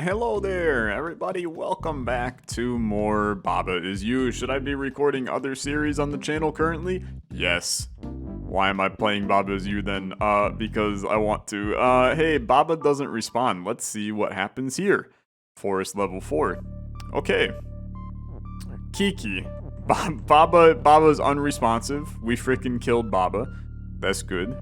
Hello there, everybody. Welcome back to more Baba Is You. Should I be recording other series on the channel currently? Yes. Why am I playing Baba Is You then? Because I want to. Hey, Baba doesn't respond. Let's see what happens here. Forest level 4. Okay. Kiki. Baba's unresponsive. We freaking killed Baba. That's good.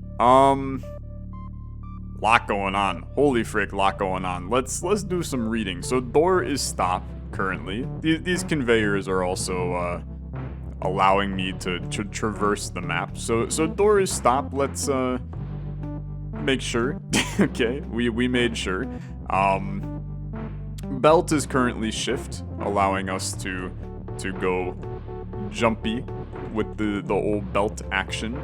Lot going on. Holy frick, lot going on. Let's do some reading. So door is stopped currently. These conveyors are also allowing me to traverse the map. So door is stopped. Let's make sure. Okay, we made sure. Belt is currently shift, allowing us to go jumpy with the old belt action.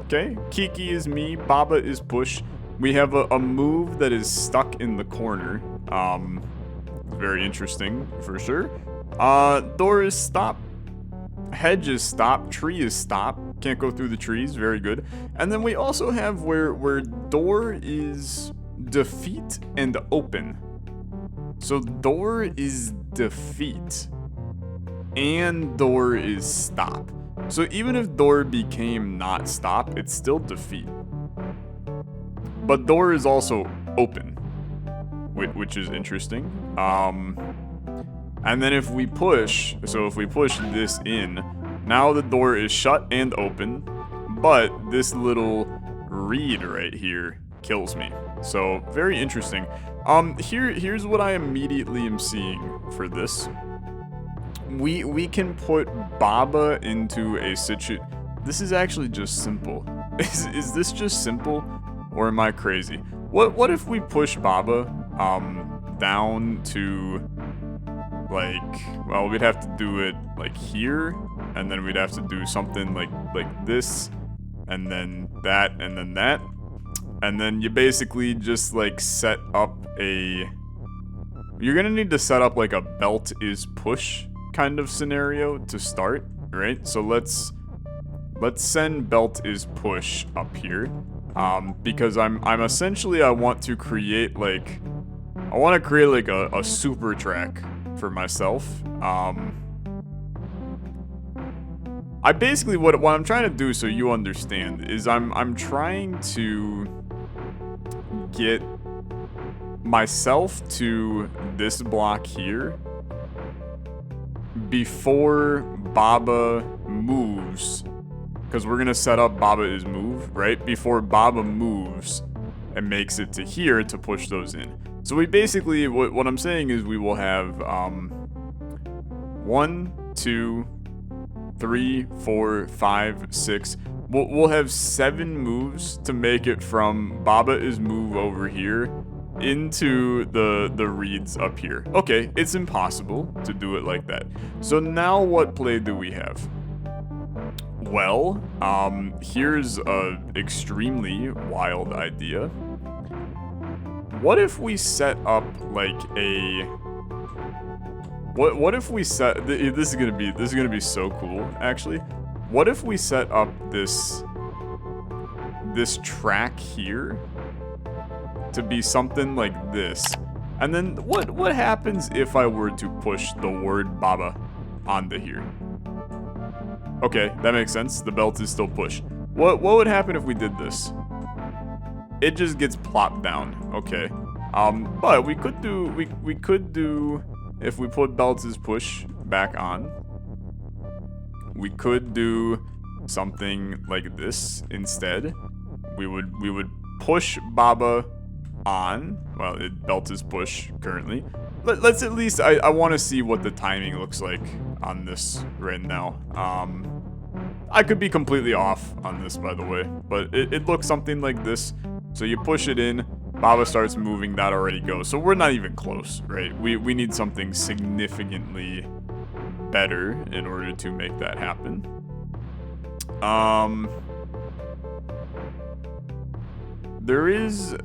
Okay, Kiki is me, Baba is push. We have a move that is stuck in the corner. Very interesting, for sure. Door is stop. Hedge is stop. Tree is stop. Can't go through the trees. Very good. And then we also have where door is defeat and open. So door is defeat. And door is stop. So even if door became not stop, it's still defeat. But door is also open, which is interesting. And then if we push, so if we push this in, now the door is shut and open, but this little reed right here kills me. So very interesting. Here's what I immediately am seeing for this. We can put Baba into a situation. This is actually just simple. Is this just simple? Or am I crazy? What if we push Baba down to like, well, we'd have to do it like here, and then we'd have to do something like this, and then that, and then that. And then you basically just like set up a, you're gonna need to set up like a belt is push kind of scenario to start, right? So let's send belt is push up here. Because I'm essentially, I want to create like a super track for myself. I basically, what I'm trying to do, so you understand, is I'm trying to get myself to this block here before Baba moves. Because we're going to set up Baba is move, right? Before Baba moves and makes it to here to push those in. So we basically, what I'm saying is we will have 1, 2, 3, 4, 5, 6. We'll have 7 moves to make it from Baba is move over here into the reeds up here. Okay, it's impossible to do it like that. So now what play do we have? Well, here's a extremely wild idea. What if we set up like a, what if we set, this is gonna be so cool, actually. What if we set up this track here to be something like this? And then what happens if I were to push the word Baba onto here? Okay, that makes sense. The belt is still push. What would happen if we did this? It just gets plopped down. Okay. But we could do if we put belts is push back on. We could do something like this instead. We would push Baba on. Well, belt is push currently. Let's at least, I want to see what the timing looks like on this right now. I could be completely off on this, by the way, but it looks something like this. So you push it in, Baba starts moving, that already goes. So we're not even close, right? We need something significantly better in order to make that happen. There is,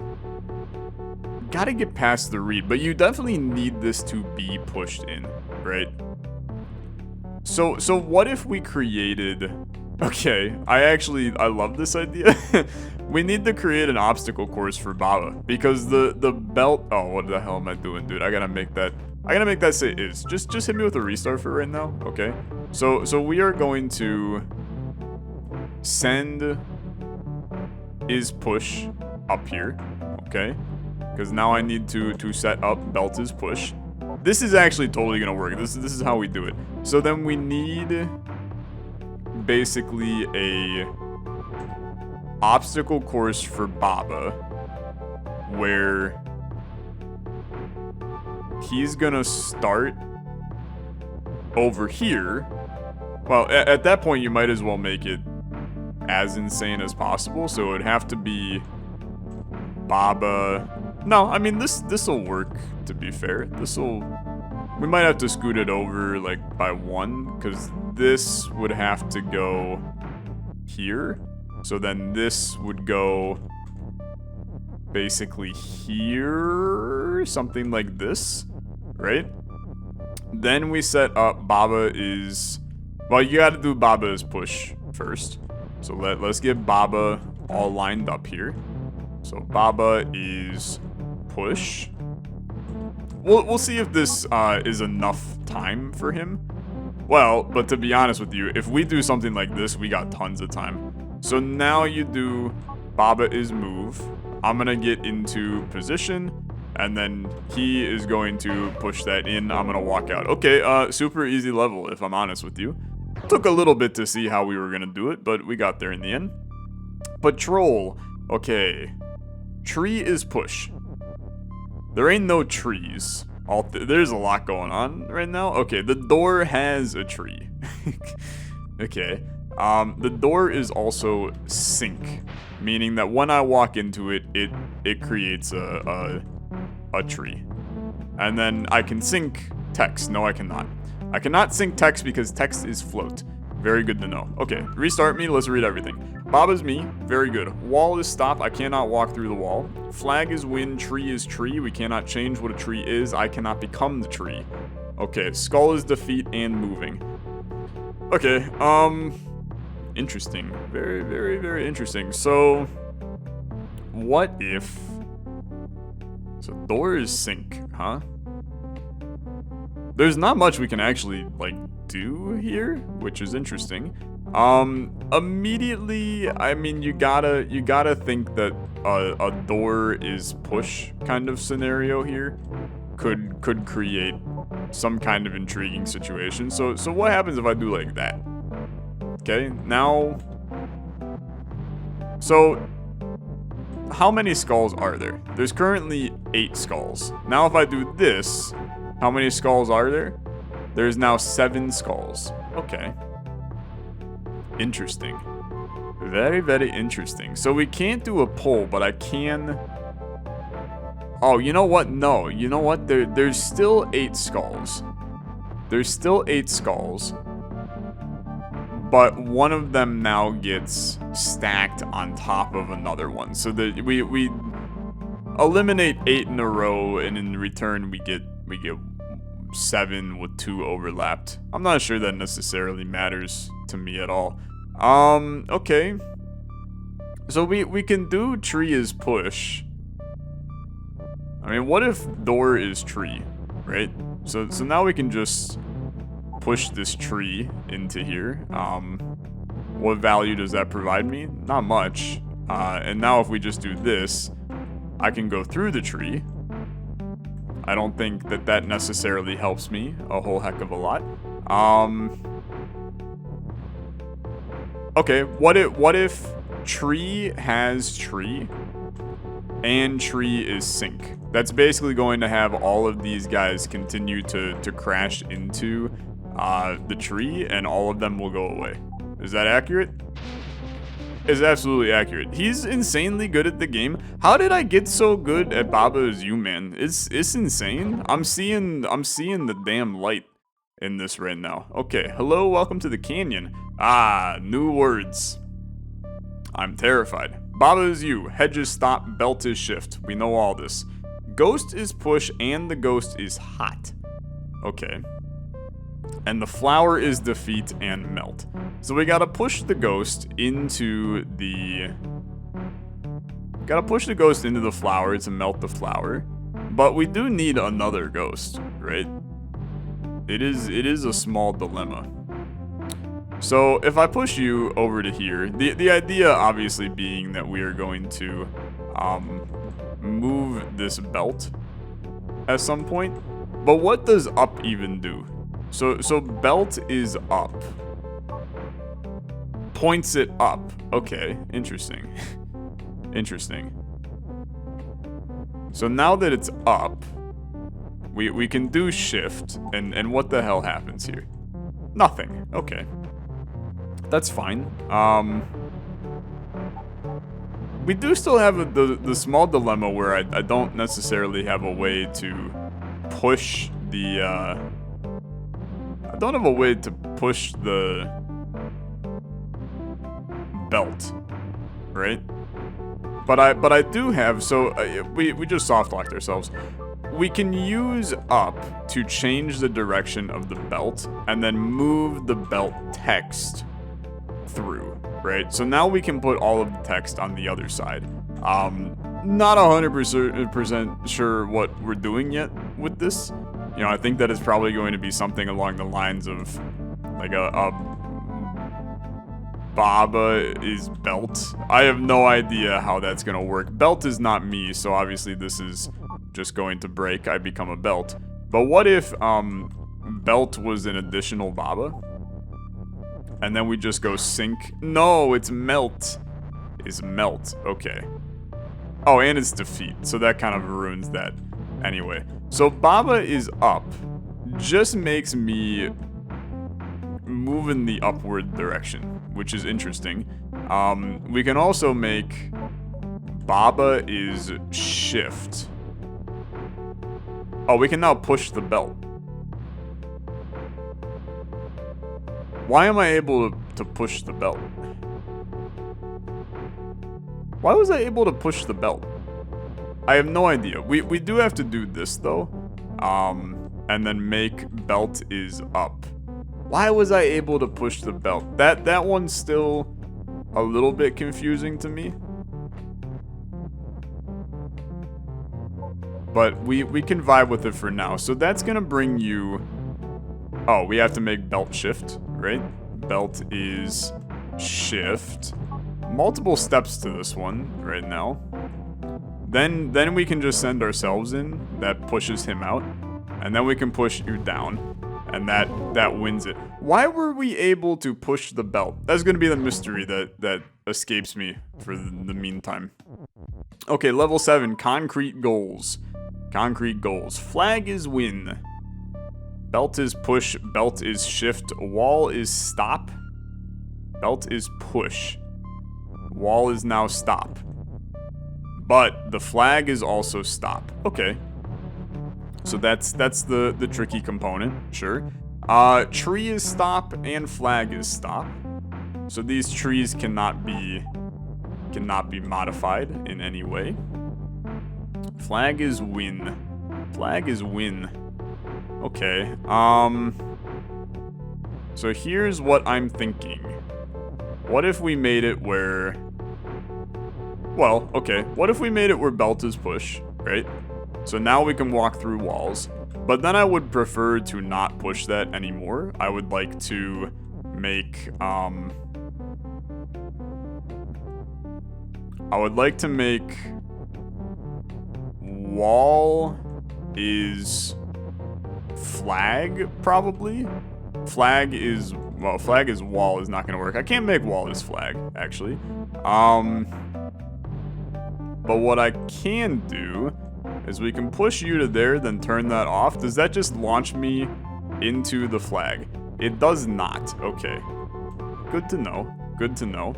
gotta get past the read, but you definitely need this to be pushed in, right? So what if we created, okay, I love this idea, we need to create an obstacle course for Baba because the belt. Oh, what the hell am I doing, dude? I gotta make that say is. Just hit me with a restart for right now, okay? So we are going to send is push up here, okay? Because now I need to set up belt is push. This is actually totally gonna work. This is how we do it. So then we need basically a obstacle course for Baba where he's gonna start over here. Well, at that point you might as well make it as insane as possible, so it would have to be Baba. No, I mean this'll work, to be fair. We might have to scoot it over like by one, because this would have to go here. So then this would go basically here, something like this, right? Then we set up Baba is, well, you gotta do Baba is push first. So let's get Baba all lined up here. So Baba is push. We'll see if this is enough time for him. Well, but to be honest with you, if we do something like this, we got tons of time. So now you do Baba is move. I'm gonna get into position, and then he is going to push that in. I'm gonna walk out. Okay, super easy level, if I'm honest with you. Took a little bit to see how we were gonna do it, but we got there in the end. Patrol. Okay. Tree is push. There ain't no trees. There's a lot going on right now. Okay, the door has a tree. Okay. The door is also sync, meaning that when I walk into it, it creates a tree. And then I can sync text. No, I cannot. I cannot sync text because text is float. Very good to know. Okay, restart me. Let's read everything. Baba's me. Very good. Wall is stop. I cannot walk through the wall. Flag is win. Tree is tree. We cannot change what a tree is. I cannot become the tree. Okay, skull is defeat and moving. Okay, interesting. Very, very, very interesting. So, what if... So, door is sync, huh? There's not much we can actually, like, do here, which is interesting. Immediately, I mean, you gotta think that a door is push kind of scenario here could create some kind of intriguing situation. So what happens if I do like that? Okay, now... So, how many skulls are there? There's currently 8 skulls. Now if I do this, how many skulls are there? There's now 7 skulls. Okay. Interesting. Very, very interesting. So we can't do a pull, but I can... Oh, you know what? No. You know what? There's still 8 skulls. There's still 8 skulls. But one of them now gets stacked on top of another one. So that we eliminate 8 in a row, and in return we get 7 with 2 overlapped. I'm not sure that necessarily matters to me at all. Okay. So we can do tree is push. I mean, what if door is tree, right? So now we can just push this tree into here. What value does that provide me? Not much. And now if we just do this, I can go through the tree. I don't think that necessarily helps me a whole heck of a lot. Okay, what if tree has tree and tree is sync? That's basically going to have all of these guys continue to crash into the tree, and all of them will go away. Is that accurate? It's absolutely accurate. He's insanely good at the game. How did I get so good at Baba Is You, man? It's insane. I'm seeing the damn light in this right now. Okay, hello, welcome to the canyon. Ah, new words. I'm terrified. Baba Is You. Hedges stop, belt is shift. We know all this. Ghost is push, and the ghost is hot. Okay. And the flower is defeat and melt. So we gotta push the ghost into the Gotta push the ghost into the flower to melt the flower. But we do need another ghost, right? It is a small dilemma. So if I push you over to here, the idea obviously being that we are going to move this belt at some point. But what does up even do? So belt is up. Points it up. Okay, interesting. Interesting. So now that it's up, we can do shift, and what the hell happens here? Nothing. Okay. That's fine. We do still have the small dilemma where I don't necessarily have a way to push the, I don't have a way to push the belt, right? But I do have, so we just soft locked ourselves. We can use up to change the direction of the belt and then move the belt text through, right? So now we can put all of the text on the other side. Not 100% sure what we're doing yet with this. You know, I think that it's probably going to be something along the lines of like a Baba is belt. I have no idea how that's gonna work. Belt is not me, so obviously this is just going to break. I become a belt. But what if belt was an additional Baba? And then we just go sync. No, it's melt. Is melt. Okay. Oh, and it's defeat. So that kind of ruins that. Anyway. So Baba is up. Just makes me move in the upward direction, which is interesting. We can also make Baba is shift. Oh, we can now push the belt. Why am I able to push the belt? Why was I able to push the belt? I have no idea. We do have to do this though. And then make belt is up. Why was I able to push the belt? That one's still a little bit confusing to me. But we can vibe with it for now. So that's gonna bring you... Oh, we have to make belt shift, right? Belt is shift. Multiple steps to this one right now. Then we can just send ourselves in. That pushes him out. And then we can push you down. And that wins it. Why were we able to push the belt? That's gonna be the mystery that escapes me for the meantime. Okay, level 7, concrete goals. Concrete goals. Flag is win. Belt is push. Belt is shift. Wall is stop. Belt is push. Wall is now stop. But the flag is also stop. Okay. So that's the tricky component, sure. Tree is stop and flag is stop. So these trees cannot be modified in any way. Flag is win. Flag is win. Okay. So here's what I'm thinking. What if we made it where... Well, okay. What if we made it where belt is push, right? So now we can walk through walls, but then I would prefer to not push that anymore. I would like to make, I would like to make wall is flag, probably. Flag is, well, flag is wall is not gonna work. I can't make wall is flag, actually. But what I can do is we can push you to there, then turn that off. Does that just launch me into the flag? It does not. Okay. Good to know. Good to know.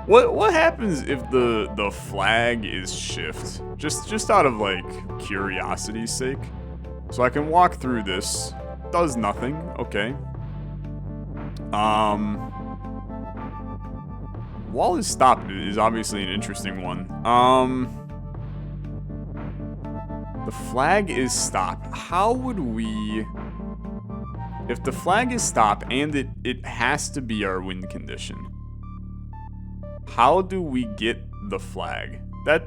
What happens if the flag is shift? Just out of like curiosity's sake. So I can walk through this. Does nothing. Okay. Wall is stopped is obviously an interesting one. The flag is stop. How would we... If the flag is stop and it has to be our win condition, how do we get the flag?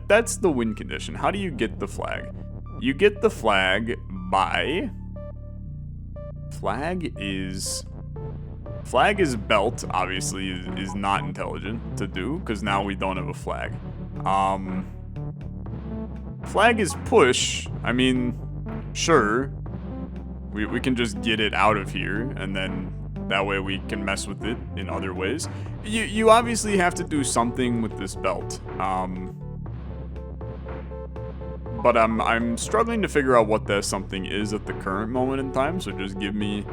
That's the win condition. How do you get the flag? You get the flag by... Flag is belt, obviously, is not intelligent to do, because now we don't have a flag. Flag is push. I mean, sure. We can just get it out of here, and then that way we can mess with it in other ways. You obviously have to do something with this belt. But I'm struggling to figure out what that something is at the current moment in time, so just give me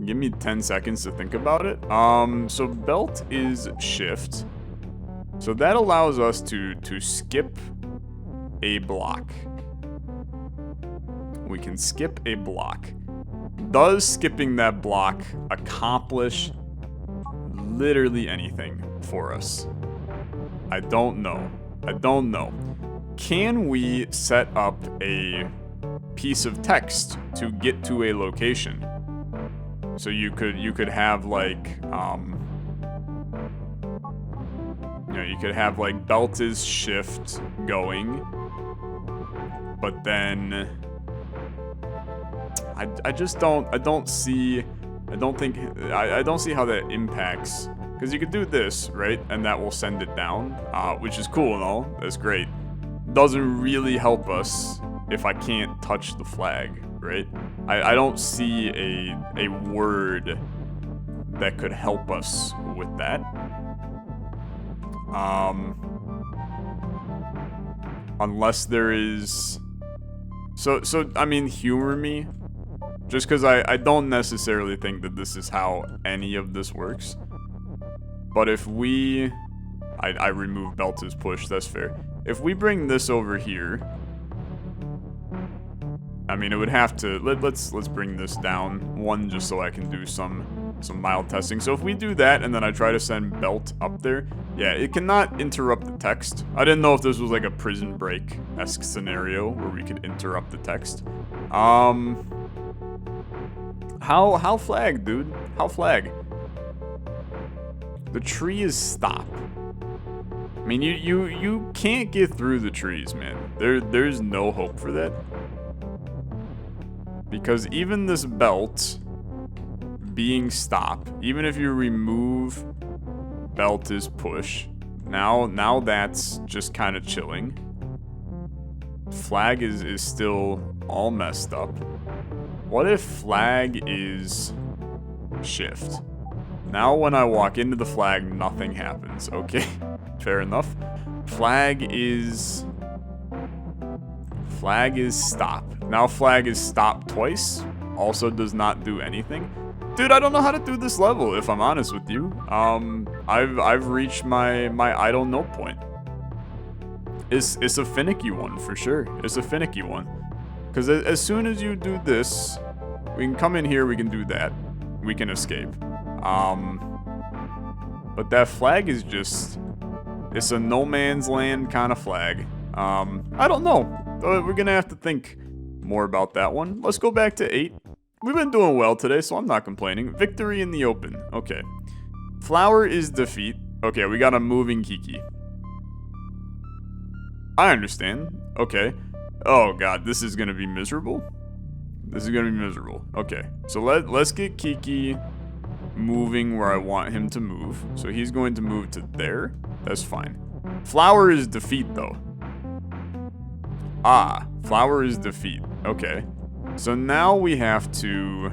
10 seconds to think about it. So belt is shift. So that allows us to skip a block. We can skip a block. Does skipping that block accomplish literally anything for us? I don't know. Can we set up a piece of text to get to a location? So you could have like you could have like belt is shift going, but then I don't see how that impacts, because you could do this, right, and that will send it down, which is cool and all. That's great. Doesn't really help us if I can't touch the flag, right? I don't see a word that could help us with that. Unless there is... So I mean, humor me. Just because I don't necessarily think that this is how any of this works. But if we... I remove belt as push, that's fair. If we bring this over here... I mean, it would have to... Let's bring this down one just so I can do some mild testing. So if we do that and then I try to send belt up there, yeah, it cannot interrupt the text. I didn't know if this was like a Prison Break-esque scenario where we could interrupt the text. How flag, dude? How flag? The tree is stop. I mean, you can't get through the trees, man. There's no hope for that. Because even this belt being stop, even if you remove belt is push, now that's just kind of chilling. Flag is still all messed up. What if flag is shift? Now when I walk into the flag, nothing happens. Okay, fair enough. Flag is stop. Now flag is stop twice. Also does not do anything. Dude, I don't know how to do this level, if I'm honest with you. I've reached my I don't know point. It's a finicky one for sure. It's a finicky one. Because as soon as you do this, we can come in here, we can do that. We can escape. But that flag is just... It's a no man's land kind of flag. I don't know. We're gonna have to think more about that one. Let's go back to 8. We've been doing well today, so I'm not complaining. Victory in the open. Okay. Flower is defeat. Okay, we got a moving Kiki. I understand. Okay. Oh god, this is gonna be miserable. This is gonna be miserable. Okay, so let's get Kiki moving where I want him to move. So he's going to move to there. That's fine. Flower is defeat, though. Ah, flower is defeat. Okay. So now we have to...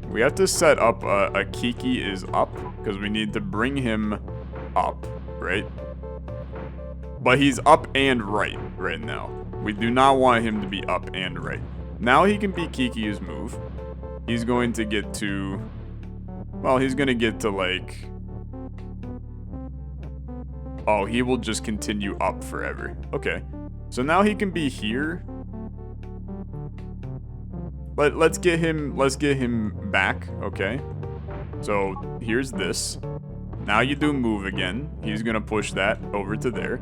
We have to set up a Kiki is up, because we need to bring him up, right? But he's up and right now. We do not want him to be up and right. Now he can be Kiki's move. He's going to get to... Well, he's going to get to, like... Oh, he will just continue up forever. Okay. So now he can be here. Let's get him back, okay? So here's this. Now you do move again. He's gonna push that over to there.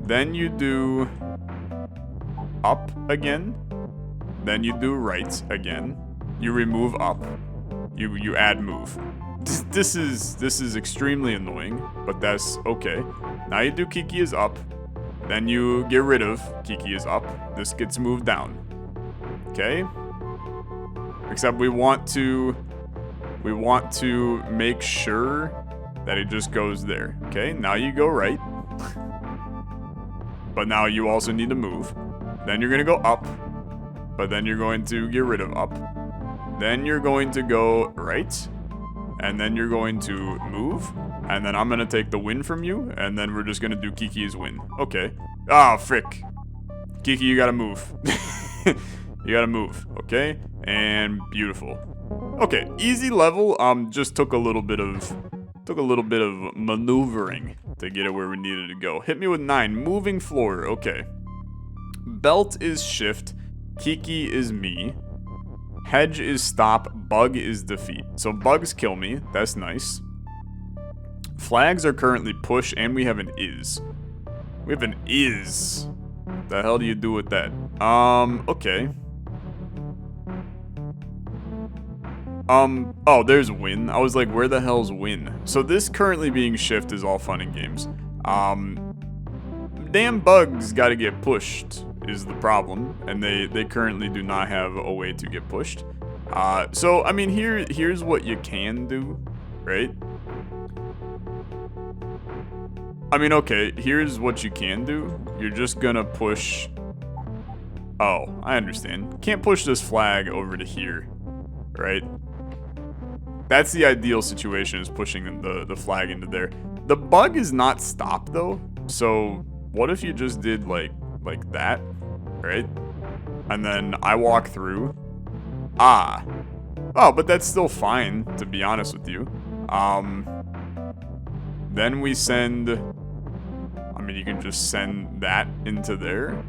Then you do up again. Then you do right again. You remove up. You add move. This is extremely annoying, but that's okay. Now you do Kiki is up. Then you get rid of Kiki is up. This gets moved down. Okay? Except we want to make sure that it just goes there. Okay? Now you go right. But now you also need to move. Then you're going to go up. But then you're going to get rid of up. Then you're going to go right. And then you're going to move. And then I'm going to take the win from you. And then we're just going to do Kiki's win. Okay. Ah, frick. Kiki, you got to move. You got to move. Okay? And beautiful. Okay, easy level. Just took a little bit of maneuvering to get it where we needed to go. Hit me with 9. Moving floor. Okay. Belt is shift. Kiki is me. Hedge is stop. Bug is defeat. So bugs kill me. That's nice. Flags are currently push, and we have an is. We have an is. What the hell do you do with that? Okay. Oh, there's win. I was like, where the hell's win? So this currently being shift is all fun and games. Damn bugs gotta get pushed is the problem, and they currently do not have a way to get pushed. So, I mean, here's what you can do, right? I mean, okay, here's what you can do. You're just gonna push... Oh, I understand. Can't push this flag over to here, right? That's the ideal situation, is pushing the flag into there. The bug is not stop, though. So, what if you just did, like that, right? And then I walk through. Ah. Oh, but that's still fine, to be honest with you. Then we send... I mean, you can just send that into there.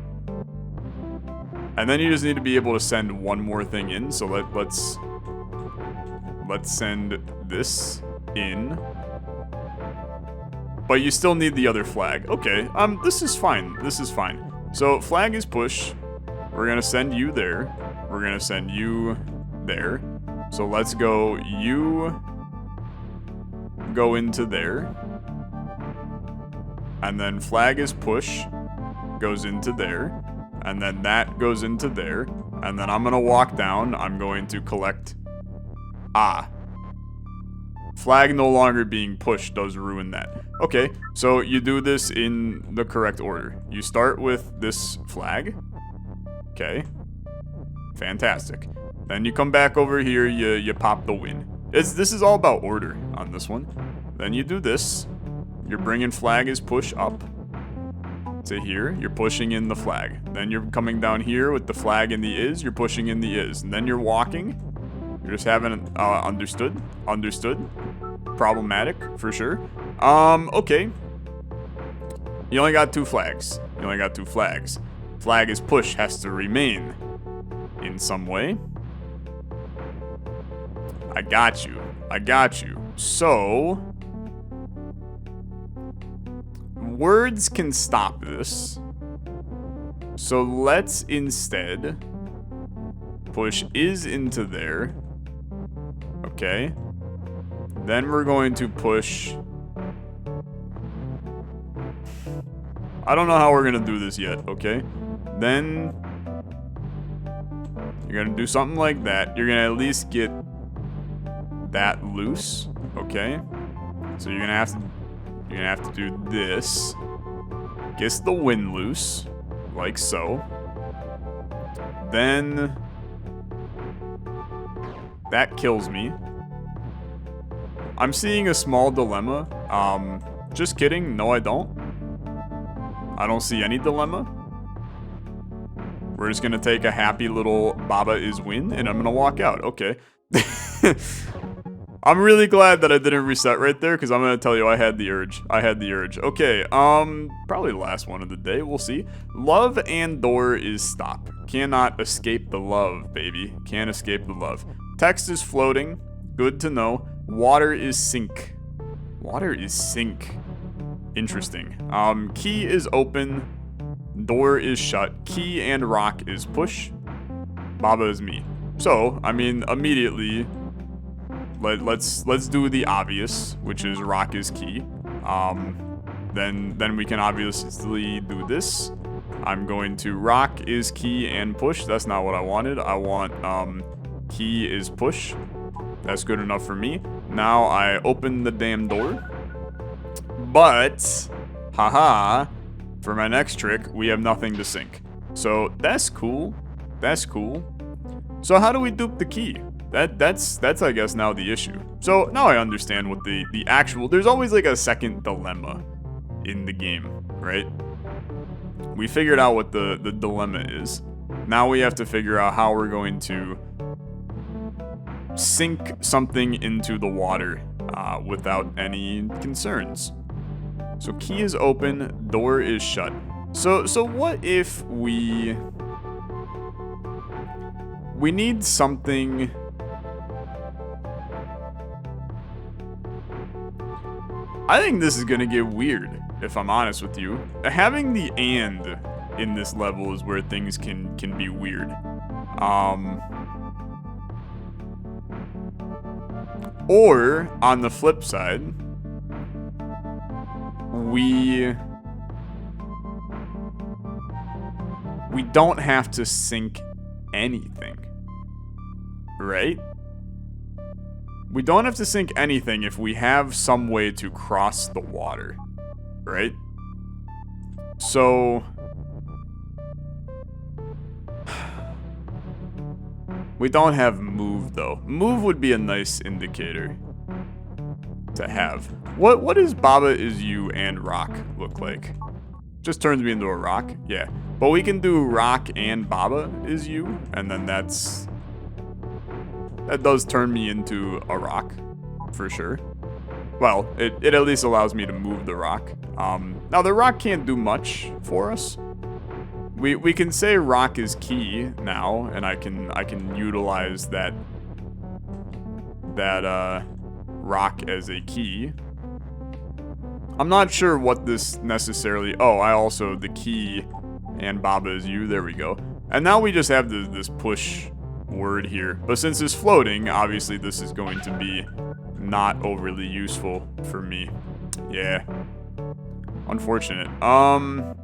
And then you just need to be able to send one more thing in. So let's send this in. But you still need the other flag. Okay, this is fine. This is fine. So flag is push. We're gonna send you there. We're gonna send you there. So let's go, you go into there. And then flag is push, goes into there. And then that goes into there. And then I'm gonna walk down. I'm going to collect... Ah. Flag no longer being pushed does ruin that. Okay, so you do this in the correct order. You start with this flag. Okay. Fantastic. Then you come back over here, you pop the win. This is all about order on this one. Then you do this. You're bringing flag is push up to here. You're pushing in the flag. Then you're coming down here with the flag and the is. You're pushing in the is. And then you're walking. You're just having understood. Understood. Problematic for sure. Okay. You only got 2 flags. You only got 2 flags. Flag is push has to remain in some way. I got you. I got you. So words can stop this. So let's instead push is into there. Okay. Then we're going to push... I don't know how we're going to do this yet, okay? Then you're going to do something like that. You're going to at least get that loose, okay? So you're going to have to do this. Gets the win loose, like so. Then that kills me. I'm seeing a small dilemma. Just kidding. No, I don't. I don't see any dilemma. We're just gonna take a happy little Baba is win, and I'm gonna walk out. Okay. I'm really glad that I didn't reset right there, because I'm gonna tell you I had the urge. I had the urge. Okay, probably the last one of the day. We'll see. Love and door is stop. Cannot escape the love, baby. Can't escape the love. Text is floating. Good to know. Water is sink. Water is sink. Interesting. Key is open. Door is shut. Key and rock is push. Baba is me. So, I mean, immediately, let's do the obvious, which is rock is key. Then we can obviously do this. I'm going to rock is key and push. That's not what I wanted. I want key is push. That's good enough for me. Now I open the damn door. But, haha, for my next trick, we have nothing to sync. So that's cool. That's cool. So how do we dupe the key? That's I guess now the issue. So now I understand what the actual, there's always like a second dilemma in the game, right? We figured out what the dilemma is. Now we have to figure out how we're going to sink something into the water without any concerns. So key is open, door is shut. So what if we need something. I think this is gonna get weird, if I'm honest with you. Having the and in this level is where things can be weird. Or on the flip side, we don't have to sync anything, right? We don't have to sync anything if we have some way to cross the water, right? So we don't have move though. Move would be a nice indicator to have. What does Baba is you and rock look like? Just turns me into a rock? Yeah. But we can do rock and Baba is you, and then that does turn me into a rock, for sure. Well, it at least allows me to move the rock. Now the rock can't do much for us. We can say rock is key now, and I can utilize that rock as a key. I'm not sure what this necessarily. Oh, I also the key and Baba is you. There we go. And now we just have this push word here. But since it's floating, obviously this is going to be not overly useful for me. Yeah. Unfortunate.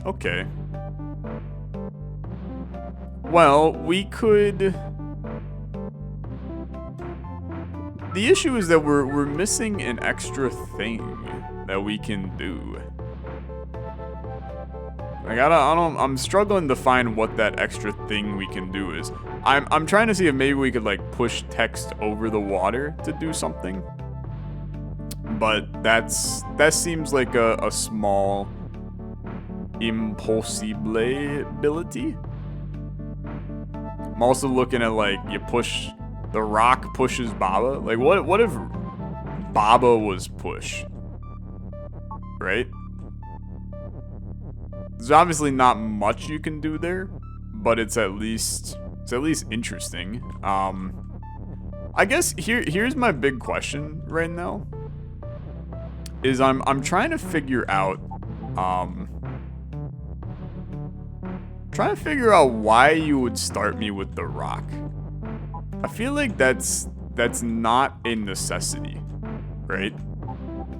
Okay. Well, we could. The issue is that we're missing an extra thing that we can do. Like I'm struggling to find what that extra thing we can do is. I'm trying to see if maybe we could like push text over the water to do something. But that seems like a small impossibility. I'm also looking at like you push the rock pushes Baba. Like what if Baba was push? Right? There's obviously not much you can do there, but it's at least interesting. I guess here's my big question right now. Is I'm trying to figure out why you would start me with the rock. I feel like that's not a necessity, right?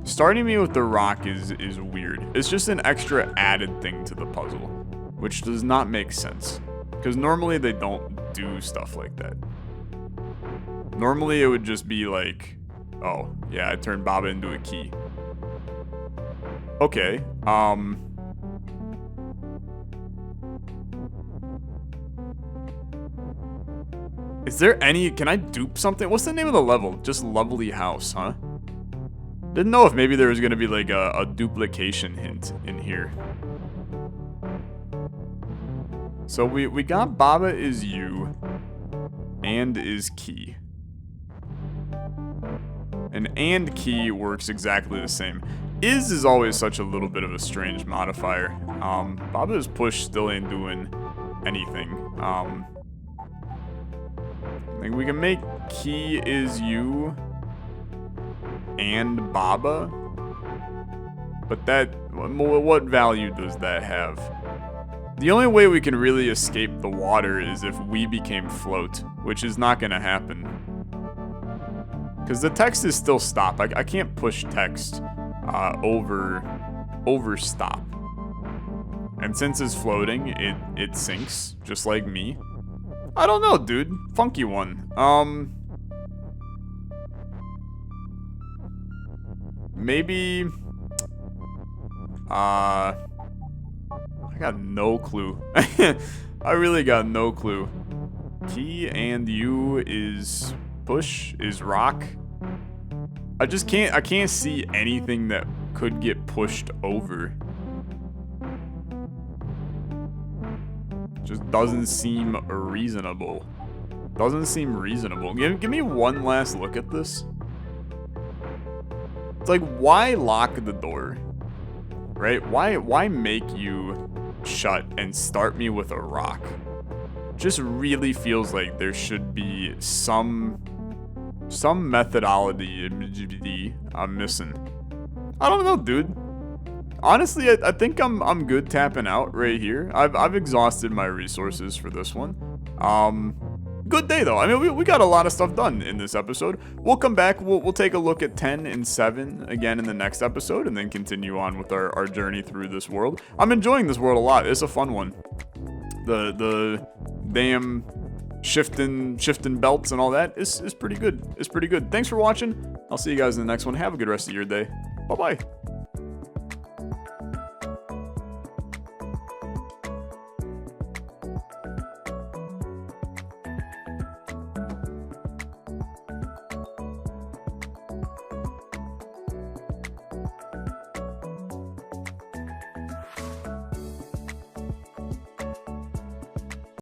Starting me with the rock is weird. It's just an extra added thing to the puzzle, which does not make sense. Because normally they don't do stuff like that. Normally it would just be like, oh, yeah, I turned Baba into a key. Okay, is there any, can I dupe something? What's the name of the level? Just Lovely House, huh? Didn't know if maybe there was gonna be like a duplication hint in here. So we got Baba is you and is key. And key works exactly the same. Is always such a little bit of a strange modifier. Baba's push still ain't doing anything. Like we can make key is you and Baba, but what value does that have? The only way we can really escape the water is if we became float, which is not gonna happen. Because the text is still stop. I can't push text over stop. And since it's floating, it sinks, just like me. I don't know, dude. Funky one. Maybe... I got no clue. I really got no clue. T and U is push, is rock. I can't see anything that could get pushed over. Just doesn't seem reasonable. Doesn't seem reasonable. Give me one last look at this. It's like, why lock the door? Right? Why make you shut and start me with a rock? Just really feels like there should be some methodology I'm missing. I don't know, dude. Honestly, I think I'm good tapping out right here. I've exhausted my resources for this one. Good day though. I mean, we got a lot of stuff done in this episode. We'll come back. We'll take a look at 10 and 7 again in the next episode, and then continue on with our journey through this world. I'm enjoying this world a lot. It's a fun one. The damn shifting belts and all that is pretty good. It's pretty good. Thanks for watching. I'll see you guys in the next one. Have a good rest of your day. Bye bye.